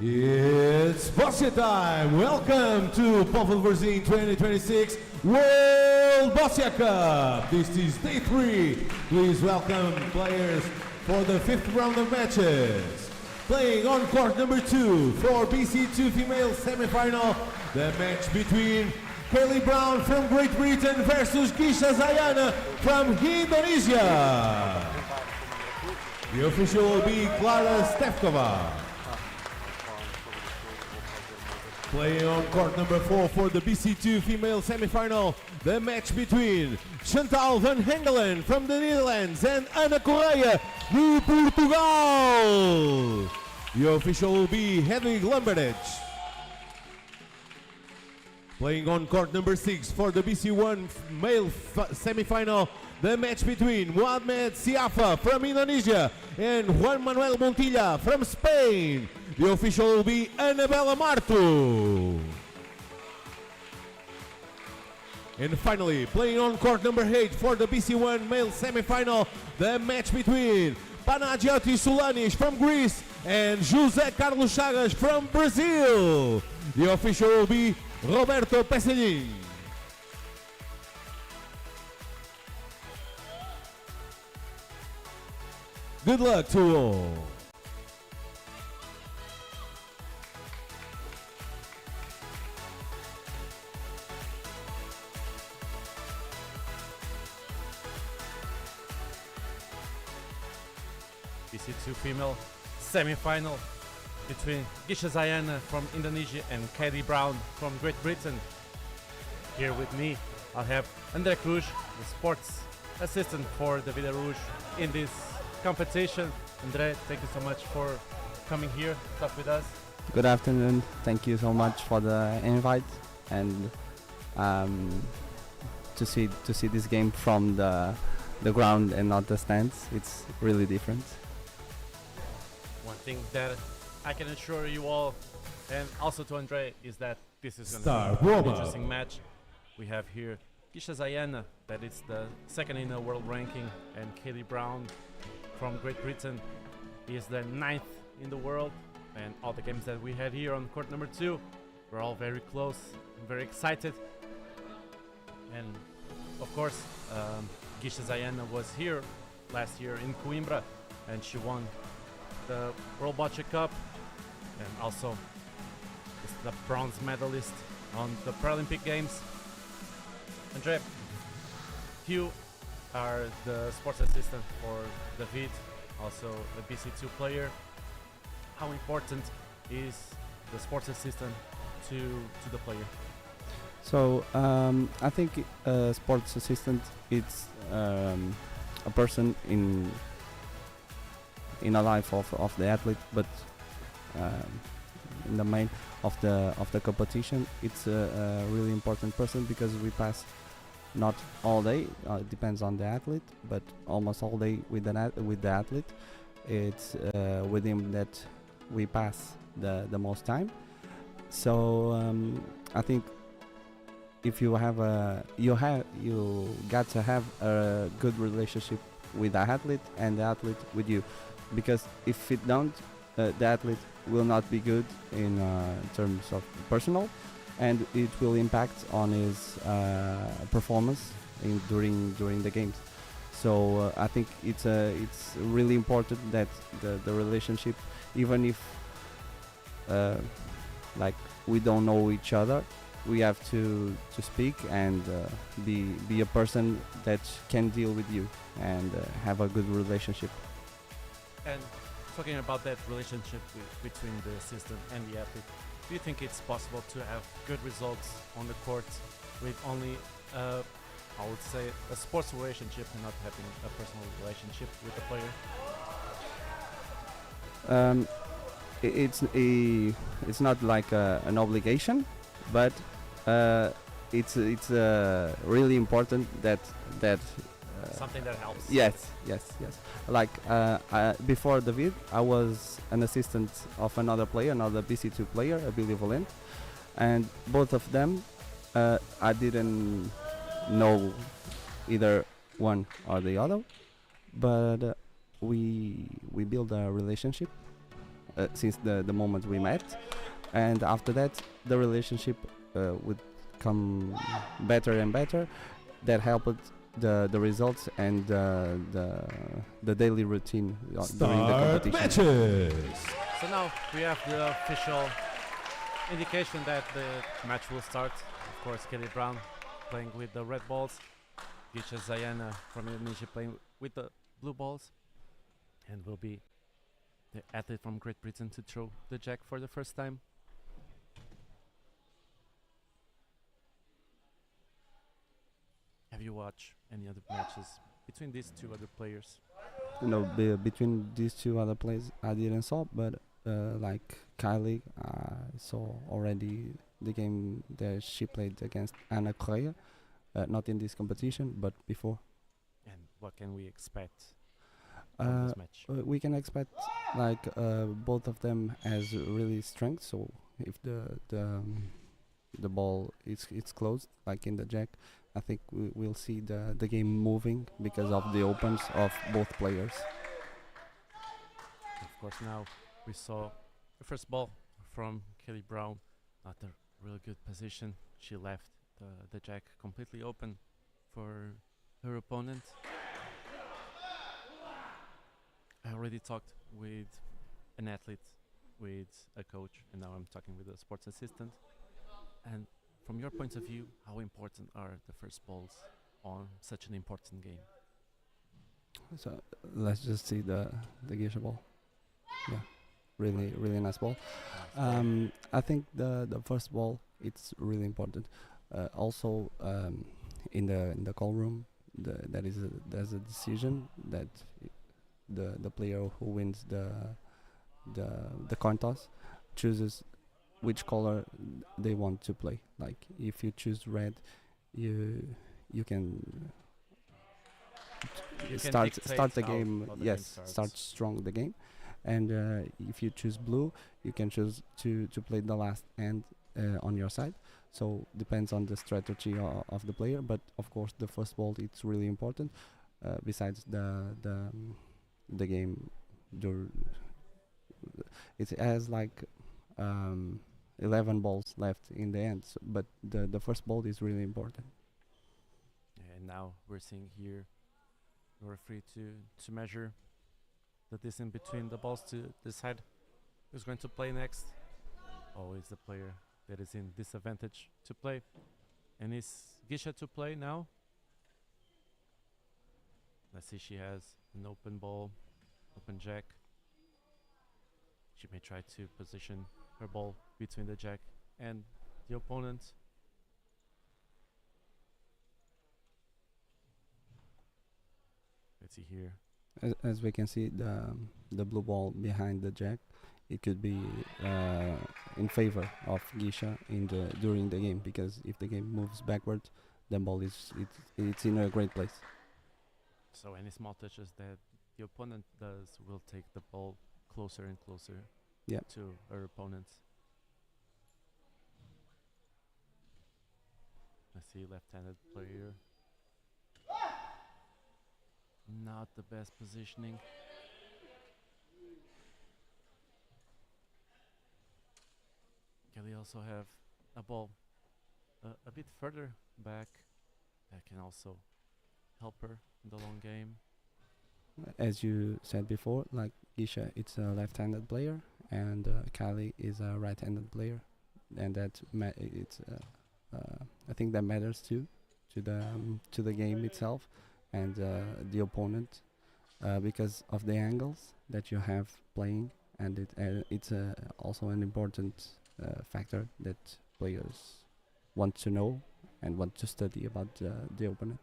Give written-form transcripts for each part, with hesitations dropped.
It's Boxia time! Welcome to Pavel Verzin 2026 World Boxia Cup! This is day 3. Please welcome players for the 5th round of matches. Playing on court number 2 for BC2 female semi-final, the match between KAYLEIGH Brown from Great Britain versus GISCHA ZAYANA from Indonesia. The official will be Klara Stevkova. Playing on court number 4 for the BC2 female semi-final, the match between Chantal van Hengelen from the Netherlands and Ana Correia de Portugal. The official will be Hedwig Lambertich. Playing on court number 6 for the BC1 male semi-final, the match between Mohamed Siafa from Indonesia and Juan Manuel Montilla from Spain. The official will be Anabela Marto. And finally, playing on court number 8 for the BC1 male semi-final, the match between Panagiotis Soulanis from Greece and José Carlos Chagas from Brazil. The official will be Roberto Pesellin. Good luck to all. BC2 female semi-final between GISCHA ZAYANA from Indonesia and KAYLEIGH Brown from Great Britain. Here with me, I'll have André Cruz, the sports assistant for the Vida Rouge in this competition. André, thank you so much for coming here to talk with us. Good afternoon. Thank you so much for the invite and to see this game from the ground and not the stands. It's really different. One thing that I can assure you all, and also to André, is that this is going to be an interesting match. We have here GISCHA ZAYANA, that is the second in the world ranking, and KAYLEIGh Brown from Great Britain is the 9th in the world. And all the games that we had here on court number 2 were all very close and very excited. And of course, GISCHA ZAYANA was here last year in Coimbra, and she won the World Boxia Cup, and also is the bronze medalist on the Paralympic Games. André, you are the sports assistant for David, also a BC2 player. How important is the sports assistant to the player? So I think a sports assistant is a person in a life of the athlete, but in the main of the competition, it's a really important person because we pass not all day. It depends on the athlete, but almost all day with the athlete. It's with him that we pass the most time. So I think if you got to have a good relationship with the athlete and the athlete with you, because if it don't, the athlete will not be good in terms of personal, and it will impact on his performance during the games. So I think it's really important that the relationship, even if like we don't know each other, we have to speak and be a person that can deal with you and have a good relationship. And talking about that relationship between the assistant and the athlete, do you think it's possible to have good results on the court with only, I would say, a sports relationship and not having a personal relationship with the player? It's not like an obligation, but it's really important that something that helps. Yes. Like before David, I was an assistant of another player, another BC2 player, Billy Valente, and both of them I didn't know either one or the other, but we built a relationship, since the moment we met, and after that the relationship would come better and better. That helped the results and the daily routine during the Start competition. matches. So now we have the official indication that the match will start. Of course, Kelly Brown playing with the red balls, GISCHA ZAYANA from Indonesia playing with the blue balls, and will be the athlete from Great Britain to throw the jack for the first time. Have you watched any other matches between these two other players? No, between these two other players I didn't saw, but like KAYLEIGH, I saw already the game that she played against Ana Correa, not in this competition, but before. And what can we expect from this match? We can expect like both of them has really strength. So if the ball is closed, like in the jack, I think we'll see the game moving because of the opens of both players. Of course, now we saw the first ball from Kelly Brown, not a really good position. She left the jack completely open for her opponent. I already talked with an athlete, with a coach, and now I'm talking with a sports assistant. And from your point of view, how important are the first balls on such an important game? So let's just see the GISCHA ball. Yeah, really nice ball. I think the first ball it's really important. Also, in the call room, there's a decision that the player who wins the coin toss chooses which color they want to play. Like if you choose red, you can start the game. Yes, start strong the game. And if you choose blue, you can choose to play the last hand on your side. So depends on the strategy of the player. But of course, the first ball it's really important. Besides the game, it has like 11 balls left in the end. So, but the first ball is really important. And now we're seeing here the referee to measure the distance between the balls to decide who's going to play next. Always the player that is in disadvantage to play. And is GISCHA to play now? Let's see, she has an open ball, open jack. She may try to position her ball between the jack and the opponent. Let's see here. As we can see, the blue ball behind the jack, it could be in favor of GISCHA during the game, because if the game moves backwards, the ball it's in a great place. So any small touches that the opponent does will take the ball closer and closer to her opponent. Let's see, left-handed player. Not the best positioning. Kelly also have a ball a bit further back that can also help her in the long game. As you said before, like GISCHA, it's a left-handed player, and KAYLEIGH is a right-handed player, and that I think that matters too to the game itself and the opponent, because of the angles that you have playing, and it's also an important factor that players want to know and want to study about the opponent.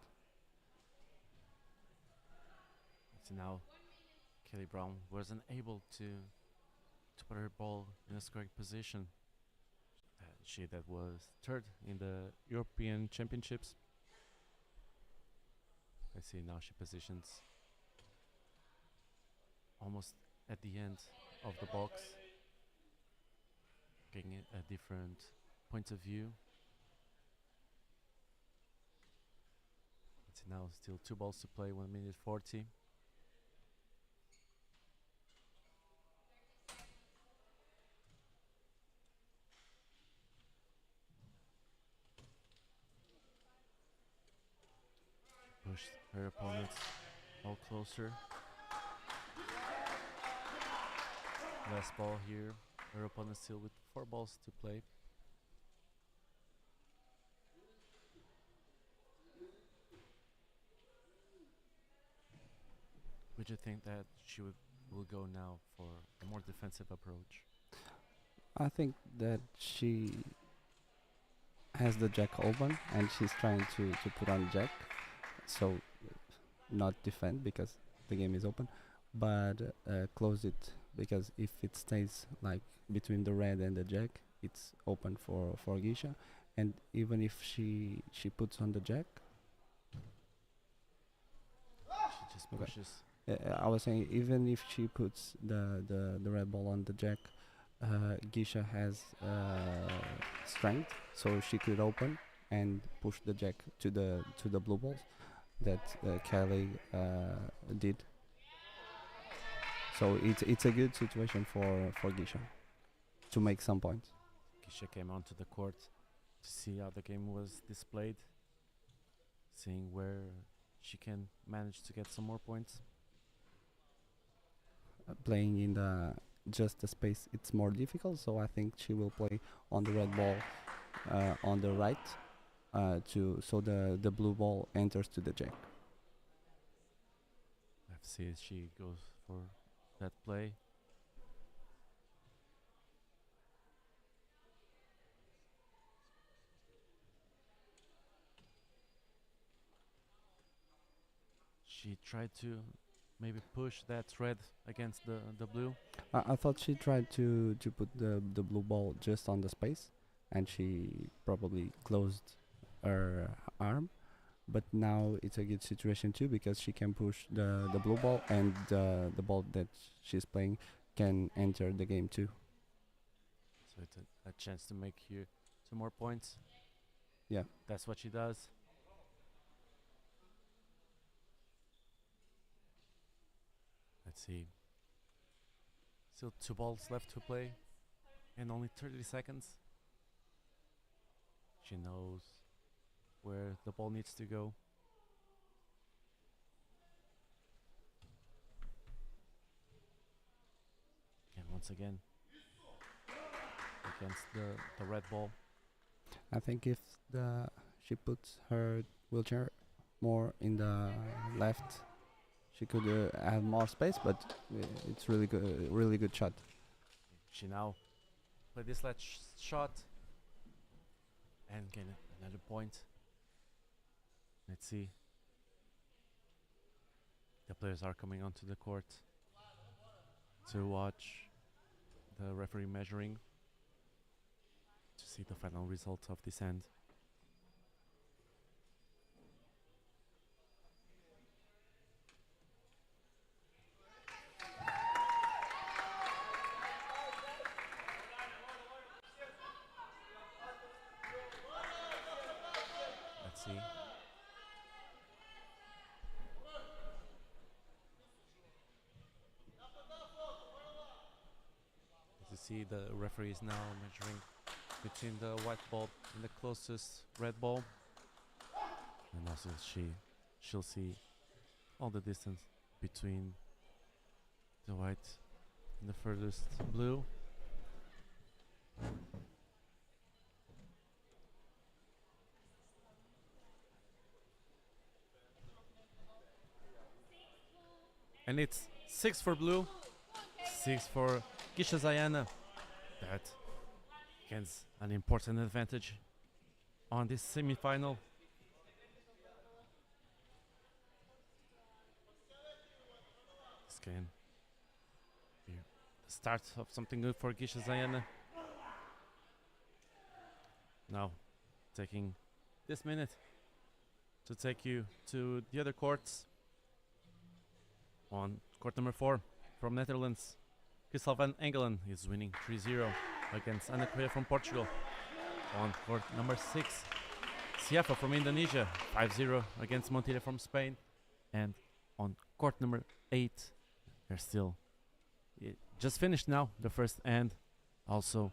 So now Kelly Brown wasn't able to put her ball in a correct position. She that was third in the European Championships. Let's see, now she positions almost at the end of the box, getting a different point of view. Let's see, now still 2 balls to play, 1 minute 40. Her opponents all closer. Last ball here. Her opponent still with 4 balls to play. Would you think that she will go now for a more defensive approach? I think that she has the jack open and she's trying to put on jack, so not defend because the game is open, but close it, because if it stays like between the red and the jack, it's open for GISCHA, and even if she puts on the jack, She just Okay. pushes. I was saying even if she puts the red ball on the jack, GISCHA has strength, so she could open and push the jack to the blue balls that KAYLEIGH did. So it's a good situation for GISCHA to make some points. GISCHA came onto the court to see how the game was displayed, seeing where she can manage to get some more points. Playing in just the space, it's more difficult, so I think she will play on the red ball on the right, so the blue ball enters to the jack. Let's see if she goes for that play. She tried to maybe push that red against the blue. I thought she tried to put the blue ball just on the space, and she probably closed her arm. But now it's a good situation too, because she can push the blue ball, and the ball that she's playing can enter the game too. So it's a chance to make here 2 more points. Yeah. That's what she does. Let's see. Still 2 balls left to play and only 30 seconds. She knows where the ball needs to go. And once again, against the red ball. I think if she puts her wheelchair more in the left, she could have more space. But it's really good shot. She now play this last shot and get another point. Let's see. The players are coming onto the court to watch the referee measuring to see the final result of this end. Let's see. As you see, the referee is now measuring between the white ball and the closest red ball, and also she'll see all the distance between the white and the furthest blue. And it's 6 for blue, 6 for GISCHA ZAYANA. That gains an important advantage on this semi-final. This can be the start of something good for GISCHA ZAYANA. Now, taking this minute to take you to the other courts. On court number 4 from Netherlands, Crystal van Engelen is winning 3-0 against Ana Correa from Portugal. On court number 6, Siafa from Indonesia, 5-0 against Montilla from Spain. And on court number 8, they're still just finished now, the first end. Also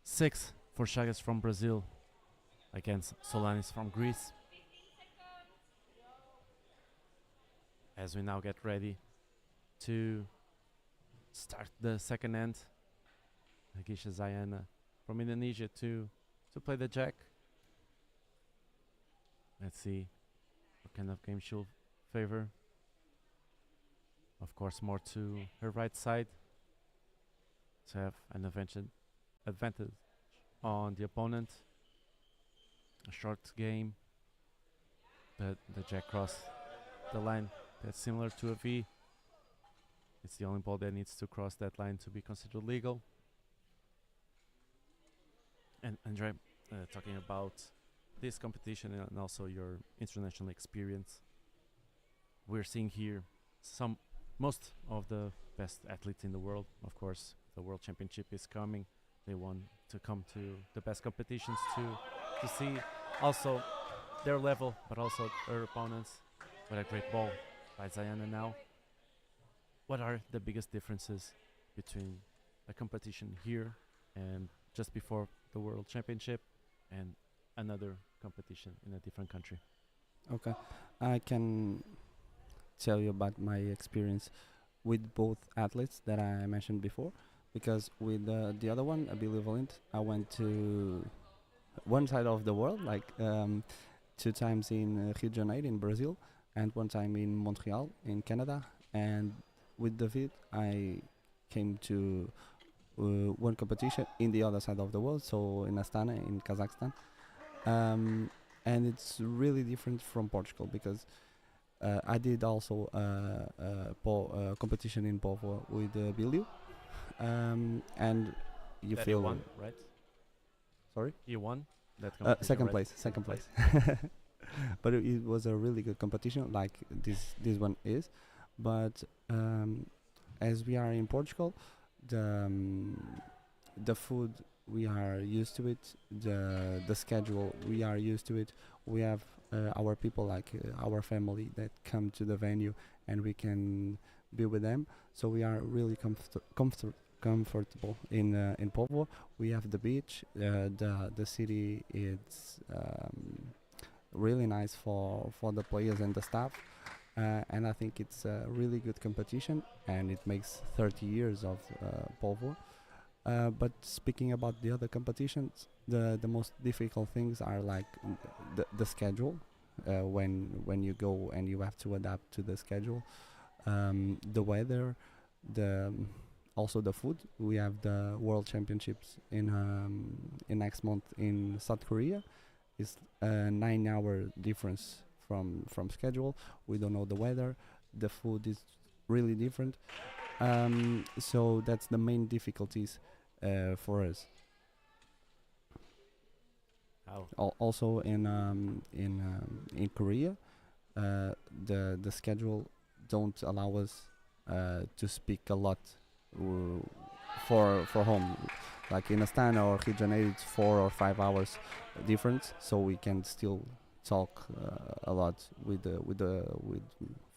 6 for Chagas from Brazil against Solanis from Greece. as we now get ready to start the second end. GISCHA ZAYANA from Indonesia to play the jack. Let's see what kind of game she'll favor. Of course, more to her right side to have an advantage on the opponent. A short game, but the jack cross the line that's similar to a V. It's the only ball that needs to cross that line to be considered legal. And Andre, talking about this competition and also your international experience, we're seeing here most of the best athletes in the world. Of course, the World Championship is coming. They want to come to the best competitions to see also their level, but also their opponents. What a great ball by ZAYANA now. What are the biggest differences between a competition here and just before the World Championship and another competition in a different country? Okay, I can tell you about my experience with both athletes that I mentioned before, because with the other one, Billy Valent, I went to one side of the world, like 2 times in Rio de Janeiro in Brazil and 1 time in Montreal in Canada. And with David, I came to one competition in the other side of the world, so in Astana in Kazakhstan. And it's really different from Portugal, because I did also competition in Povo with Billy, and you that feel you won, right? Sorry? You won that competition, second right? place, second place. But it was a really good competition, like this one is. But as we are in Portugal, the food, we are used to it. The schedule, we are used to it. We have our people, like our family, that come to the venue, and we can be with them. So we are really comfortable in Povo. We have the beach. The city is really nice for the players and the staff. And I think it's a really good competition, and it makes 30 years of Povo. But speaking about the other competitions, the most difficult things are like the schedule, when you go and you have to adapt to the schedule, the weather, also the food. We have the World Championships in next month in South Korea. It's a 9-hour difference from schedule. We don't know the weather. The food is really different. So that's the main difficulties for us. Also in Korea, the schedule don't allow us to speak a lot for home. Like in Astana or Rio de Janeiro, it's 4 or 5 hours difference, so we can still talk a lot with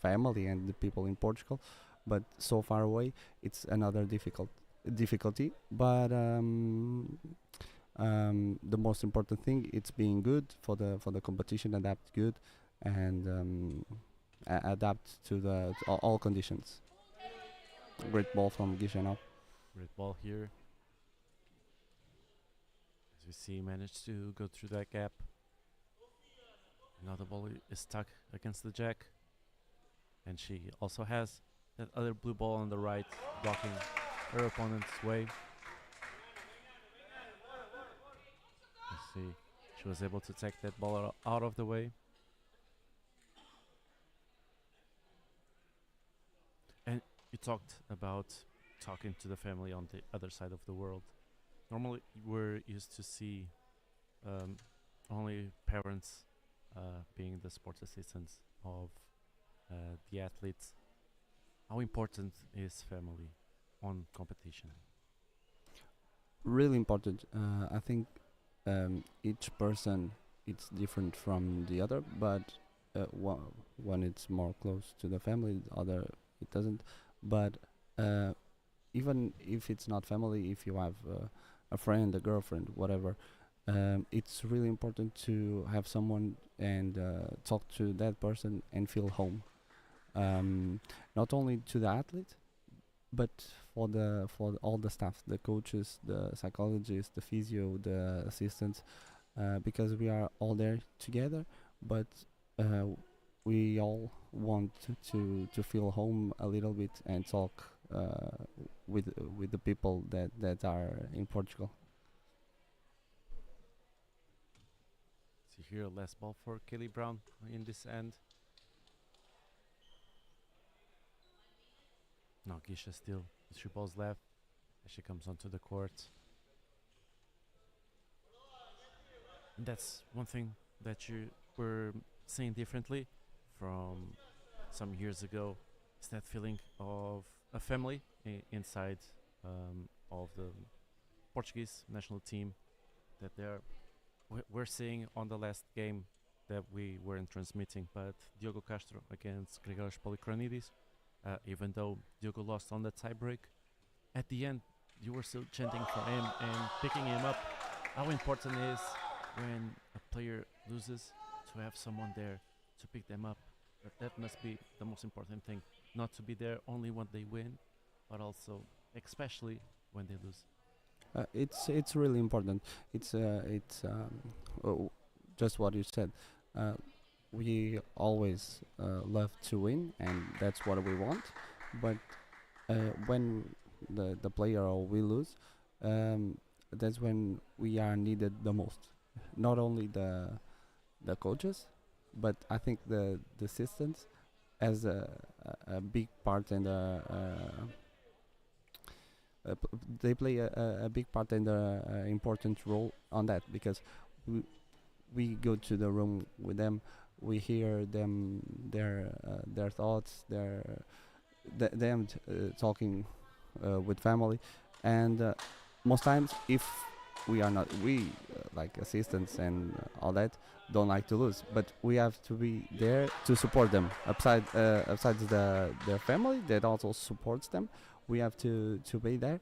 family and the people in Portugal. But so far away, it's another difficulty. But the most important thing, it's being good for the competition, adapt good, and adapt to all conditions. Great ball from GISCHA now. Great ball here. As we see, managed to go through that gap. Now the ball is stuck against the jack, and she also has that other blue ball on the right, blocking her opponent's way. Let's see, she was able to take that ball out of the way. And you talked about talking to the family on the other side of the world. Normally, we're used to see only parents being the sports assistants of the athletes. How important is family on competition? Really important. I think each person, it's different from the other, but one it's more close to the family, the other it doesn't. But even if it's not family, if you have a friend, a girlfriend, whatever, it's really important to have someone and talk to that person and feel home. um, not only to the athlete, but for all the staff, the coaches, the psychologists, the physio, the assistants, because we are all there together. But uh, we all want to feel home a little bit and talk with the people that are in Portugal. See here, last ball for KAYLEIGH Brown in this end. Now GISCHA still with 3 balls left as she comes onto the court. And that's one thing that you were saying differently from some years ago. Is that feeling of a family inside of the Portuguese national team that we're seeing on the last game that we weren't transmitting, but Diogo Castro against Grigorios Polychronidis, even though Diogo lost on the tiebreak, at the end you were still chanting for him and picking him up. How important is when a player loses to have someone there to pick them up? That must be the most important thing, not to be there only when they win, but also especially when they lose. It's really important. Just what you said. We always love to win, and that's what we want. But when the player or we lose, that's when we are needed the most. Not only the coaches, but I think the assistants has a big part in they play a big part in the important role on that, because we go to the room with them, we hear their thoughts, them talking with family, and most times if we are not like assistants and all that don't like to lose, but we have to be there to support them. Besides their family that also supports them, we have to be there,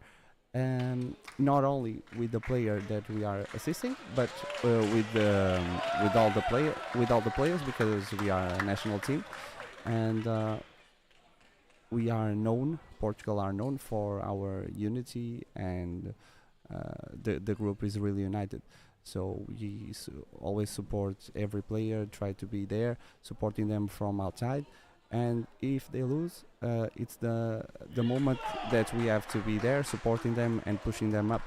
and not only with the player that we are assisting, but with all the players, because we are a national team, and we are known. Portugal are known for our unity, and the group is really united. So we always support every player, try to be there, supporting them from outside. And if they lose, it's the moment that we have to be there, supporting them and pushing them up.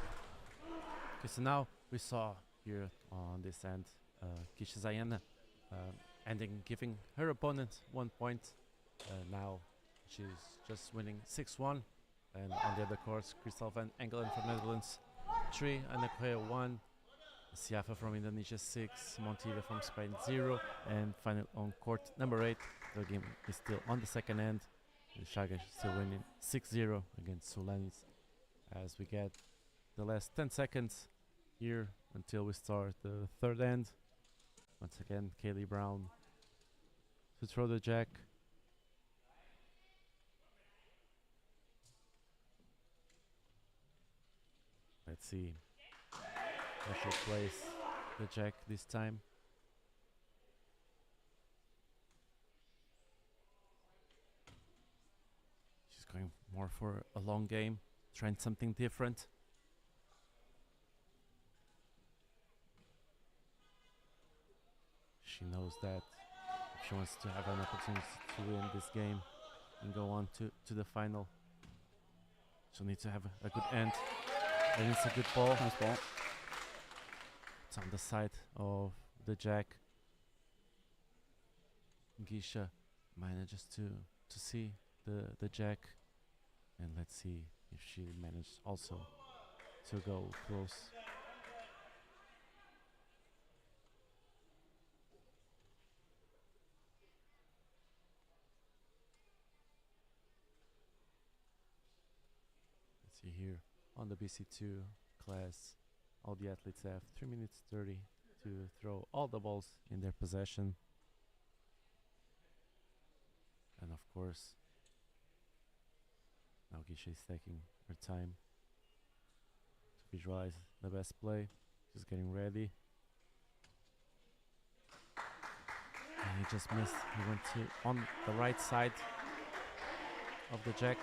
Okay, so now we saw here on this end, GISCHA ZAYANA giving her opponent 1 point. Now she's just winning 6-1. And on the other course, Crystal van Engelen from Netherlands 3, Ana Correa 1, Siafa from Indonesia 6, Montilla from Spain 0, and final on court number 8. The game is still on the second end. Chaga still winning 6-0 against Solanis, as we get the last 10 seconds here until we start the third end. Once again, KAYLEIGh Brown to throw the jack. Let's see how she'll place the jack this time. She's going more for a long game, trying something different. She knows that if she wants to have an opportunity to win this game and go on to the final, she'll need to have a good end. And it's a good ball. Nice ball. It's on the side of the jack. GISCHA manages to see the jack, and let's see if she managed also to go close. Let's see here on the BC2 class, all the athletes have 3 minutes 30 to throw all the balls in their possession. And of course, now GISCHA is taking her time to visualize the best play. She's getting ready. And he just missed. He went to on the right side of the jack.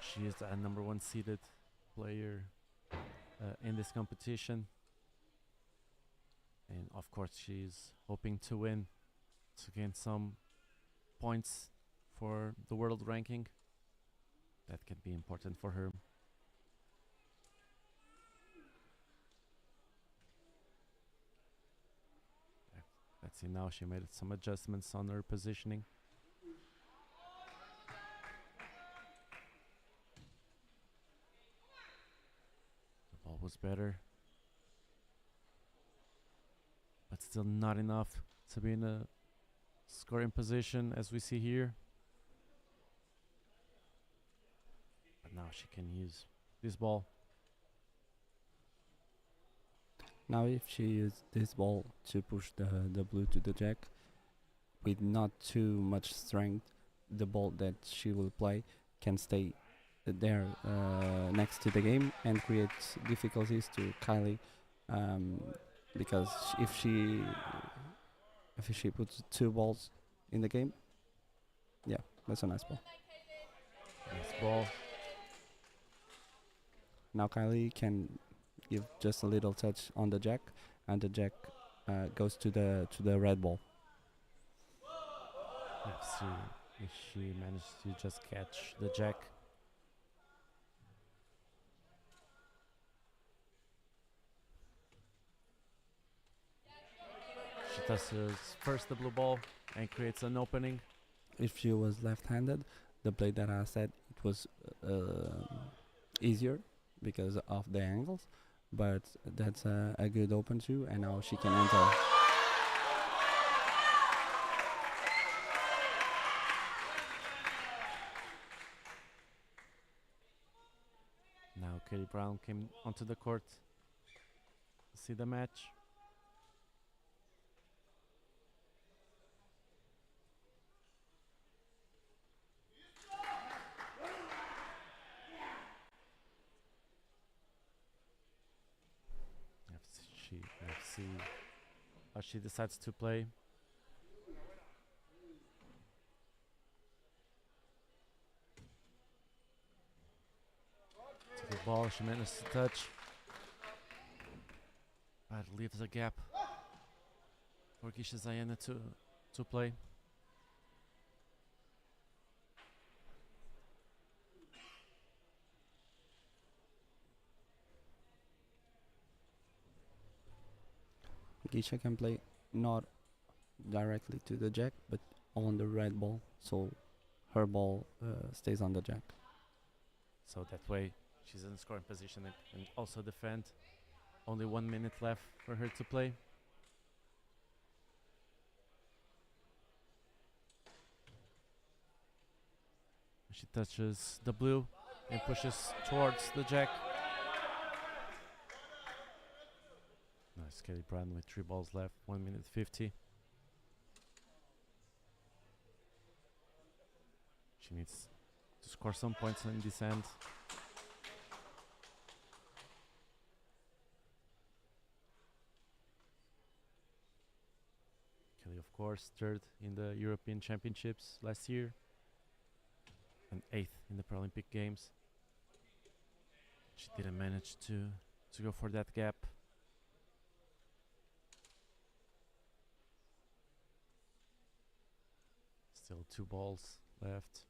She is a number 1 seeded player in this competition. And of course she's hoping to win to gain some points for the world ranking. That can be important for her. Let's see now, she made some adjustments on her positioning. The ball was better, but still not enough to be in a scoring position as we see here. But now she can use this ball. Now if she used this ball to push the blue to the jack with not too much strength, the ball that she will play can stay there next to the game and create difficulties to KAYLEIGH, because if she puts 2 balls in the game, yeah, that's a nice ball. Nice ball. Now KAYLEIGh can give just a little touch on the jack, and the jack goes to the red ball. Let's see if she managed to just catch the jack. She touches first the blue ball and creates an opening. If she was left-handed, the play that I said, it was easier because of the angles, but that's a good open too, and now she can enter. Now Katie Brown came onto the court to see the match. Let's see how she decides to play. It's a good ball, she managed to touch, but leaves a gap for GISCHA ZAYANA to play. GISCHA can play not directly to the jack, but on the red ball, so her ball stays on the jack. So that way she's in scoring position and also defend. Only 1 minute left for her to play. She touches the blue and pushes towards the jack. Nice, Kelly Brown with 3 balls left, 1 minute 50. She needs to score some points in this end. Kelly, of course, 3rd in the European Championships last year and 8th in the Paralympic Games. She didn't manage to go for that gap. Still 2 balls left.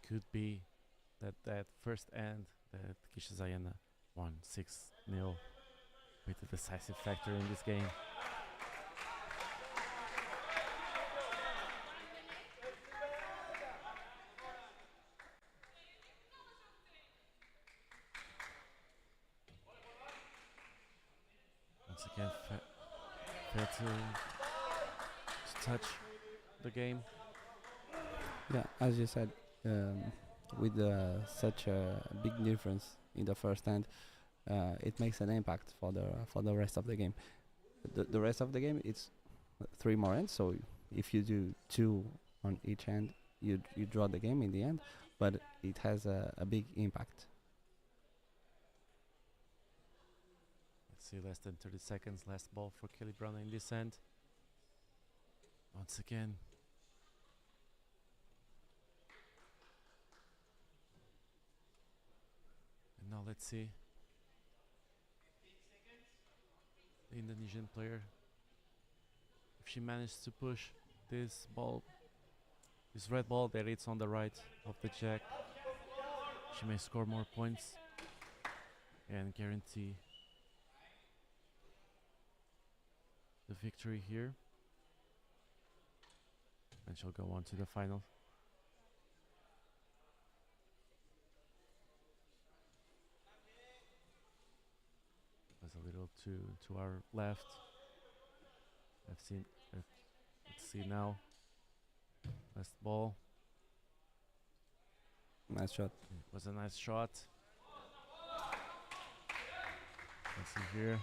Could be that first end that GISCHA ZAYANA won 6-0 with a decisive factor in this game. Once again, fair to touch the game. Yeah, as you said, with such a big difference in the first end, it makes an impact for the rest of the game. The rest of the game, it's 3 more ends. So if you do 2 on each hand, you draw the game in the end, but it has a big impact. Let's see, less than 30 seconds. Last ball for Kelly Brown in this end. Once again. And now let's see. The Indonesian player, if she managed to push this ball, this red ball that it's on the right of the jack, she may score more points and guarantee the victory here, and she'll go on to the final. Was a little to our left. Let's see now. Last ball. Nice shot. It was a nice shot. Let's see here.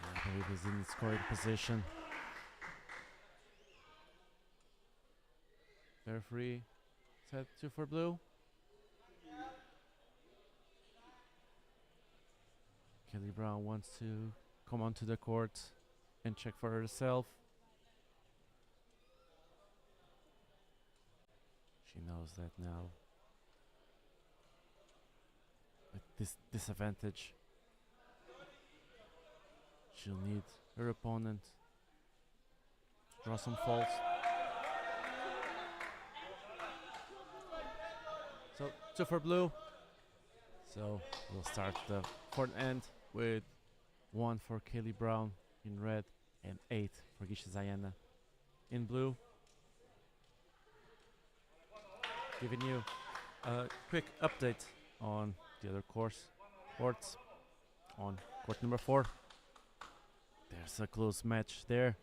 I believe he's in scoring position. They're free. Set 2 for blue. Kelly Brown wants to come onto the court and check for herself. She knows that now. With this disadvantage, she'll need her opponent to draw some faults. So 2 for blue. So we'll start the fourth end with 1 for Kelly Brown in red and 8 for GISCHA ZAYANA in blue. Giving you a quick update on the other courts. On court number 4. There's a close match there.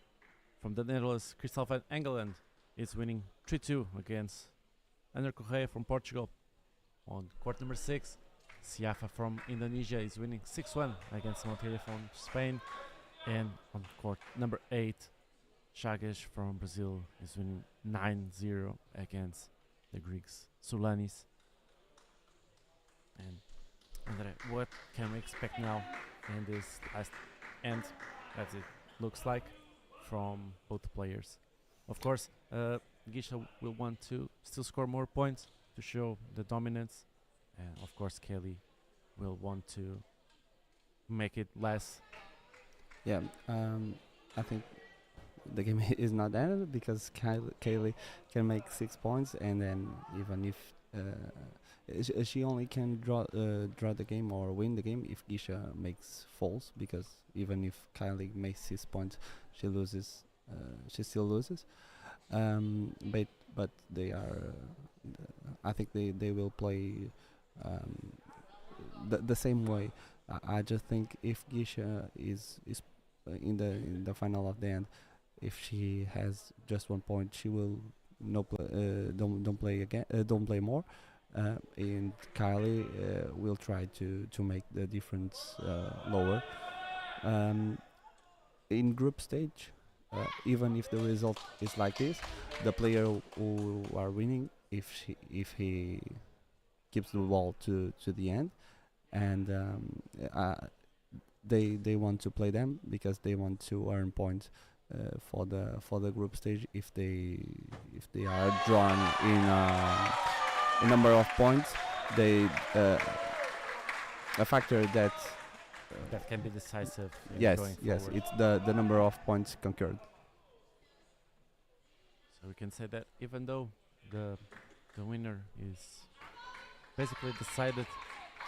From the Netherlands, Crystal van Engelen is winning 3-2 against Ander Correia from Portugal. On court number 6, Siafa from Indonesia is winning 6-1 against Monteiro from Spain. And on court number 8, Chagas from Brazil is winning 9-0 against the Greeks, Soulanis. And Andre, what can we expect now in this last end, as it looks like, from both players? Of course, GISCHA will want to still score more points to show the dominance, and of course Kelly will want to make it less. Yeah, I think the game is not ended because Kayleigh can make 6 points, and then even if she only can draw the game or win the game if GISCHA makes falls, because even if Kayleigh makes 6 points, she loses. She still loses. But they are. I think they will play the same way. I just think if GISCHA is in the final of the end, if she has just 1 point, she will don't play again, don't play more, and Kayleigh will try to make the difference lower. In group stage, even if the result is like this, the player who are winning, if he keeps the ball to the end, and they want to play them because they want to earn points for the group stage. If they are drawn in number of points, they a factor that That can be decisive in yes, going yes, forward. it's the number of points conquered. So we can say that even though the winner is basically decided,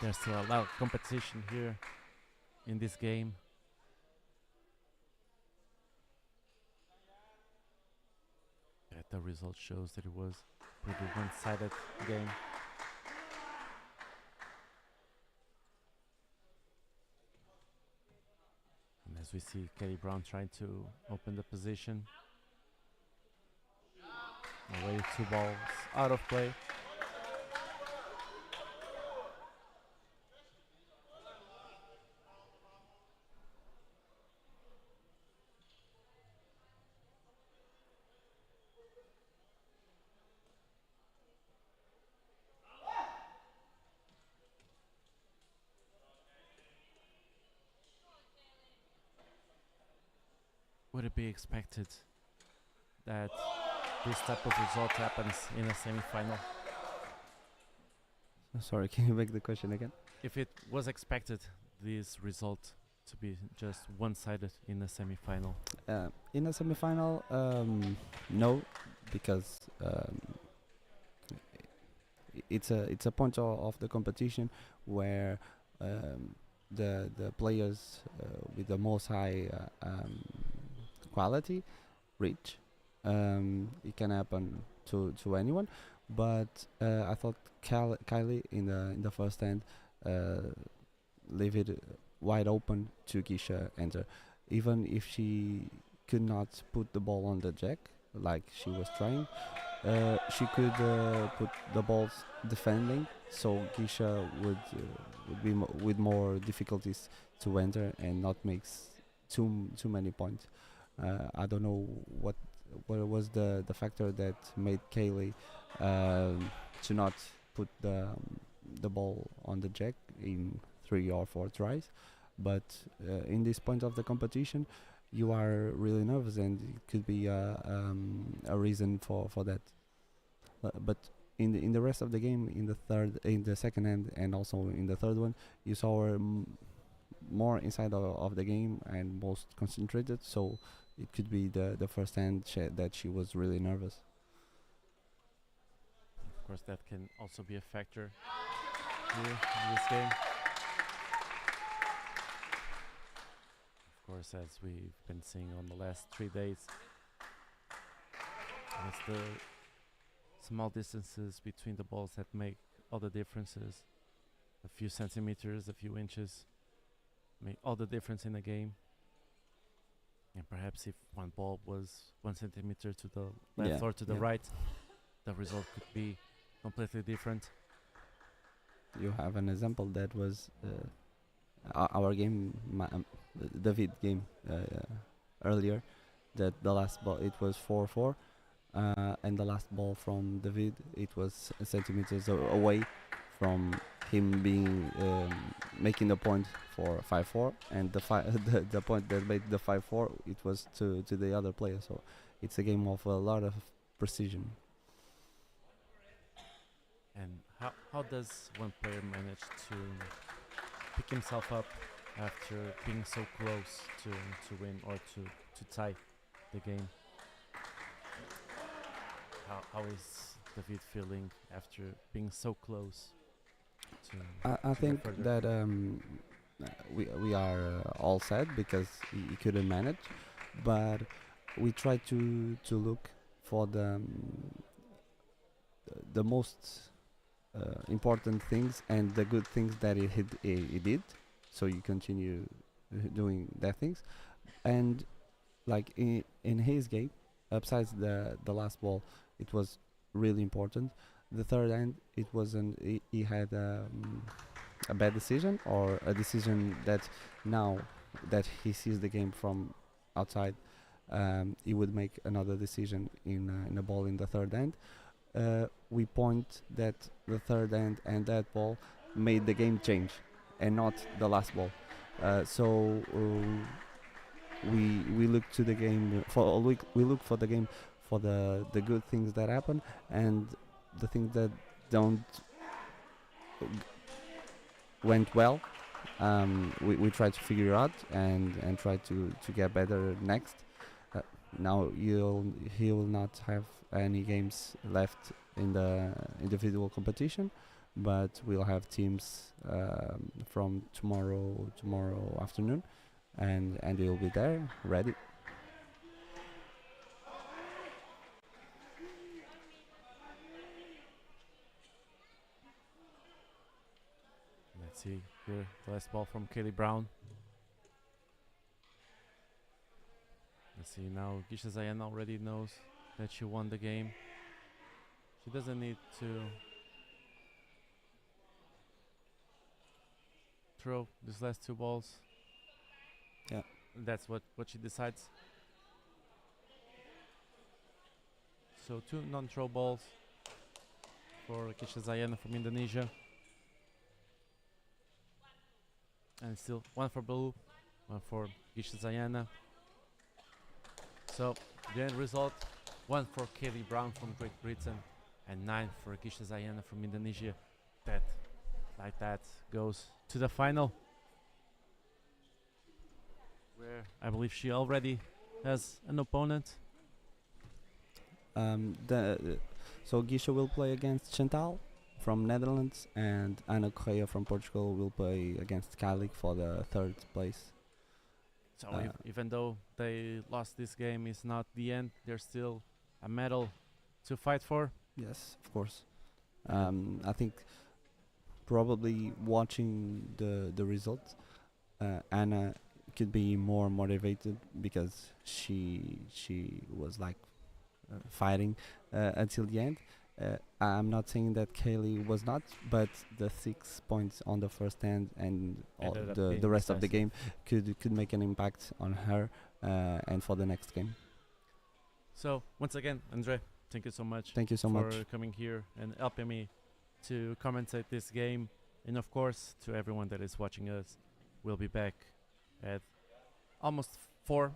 there's still a lot of competition here in this game. That the result shows that it was a pretty one-sided game. And as we see Kelly Brown trying to open the position. Already 2 balls out of play. would it be expected that this type of result happens in a semi-final? Sorry, can you make the question again? If it was expected, this result to be just one-sided in a semi-final. In a semi-final, no, because it's a point of the competition where the players with the most high quality reach. It can happen to anyone, but I thought Kylie in the first hand leave it wide open to GISCHA enter, even if she could not put the ball on the jack like she was trying. She could put the balls defending, so GISCHA would be with more difficulties to enter and not make too many points. I don't know what was the factor that made KAYLEIGH to not put the ball on the jack in 3 or 4 tries, but in this point of the competition you are really nervous, and it could be a reason for that. But in the rest of the game, in the second hand, and also in the third one, you saw her more inside of the game and most concentrated. So it could be the first hand that she was really nervous. Of course, that can also be a factor here in this game. Of course, as we've been seeing on the last 3 days, it's the small distances between the balls that make all the differences. A few centimeters, a few inches make all the difference in a game. And perhaps if one ball was 1 centimeter to the left or to the right, the result could be completely different. You have an example that was our game, David game earlier, that the last ball it was 4-4, and the last ball from David it was centimeters away from him being making the point for 5-4, and the point that made the 5-4 it was to the other player. So it's a game of a lot of precision. And how does one player manage to pick himself up after being so close to win or to tie the game? How is David feeling after being so close to I think further? that we are all sad because he couldn't manage, but we try to look for the most important things and the good things that he did, so you continue doing that things. And like in his game, besides the last ball, it was really important. The third end, it wasn't. He had a bad decision, or a decision that now that he sees the game from outside, he would make another decision in a ball in the third end. We point that the third end and that ball made the game change, and not the last ball. So we look to the game for we look for the game for the good things that happen, and the things that don't went well. We try to figure out and try to get better next. Now he will not have any games left in the individual competition, but we'll have teams from tomorrow afternoon, and he'll be there ready. Let's see here, the last ball from Kelly Brown. Let's see now, GISCHA ZAYANA already knows that she won the game. She doesn't need to throw these last 2 balls. Yeah. That's what she decides. So 2 non-throw balls for GISCHA ZAYANA from Indonesia. And still 1 for blue, 1 for GISCHA ZAYANA. So the end result, 1 for KAYLEIGH Brown from Great Britain and 9 for GISCHA ZAYANA from Indonesia. That, like that, goes to the final, where I believe she already has an opponent. So GISCHA will play against Chantal from Netherlands, and Ana Correia from Portugal will play against KAYLEIGH for the 3rd place. So even though they lost this game, it's not the end. There's still a medal to fight for. Yes, of course. I think probably watching the results, Anna could be more motivated because she was like fighting until the end. I'm not saying that KAYLEIGH was not, but the 6 points on the first end and the rest of the game could make an impact on her and for the next game. So once again, Andre, thank you so much. Thank you so for much coming here and helping me to commentate this game. And of course, to everyone that is watching us, we'll be back at almost 4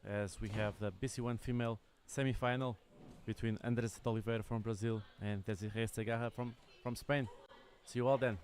as we have the BC1 female semi-final between Andrés de Oliveira from Brazil and Desiree Segarra from Spain. See you all then.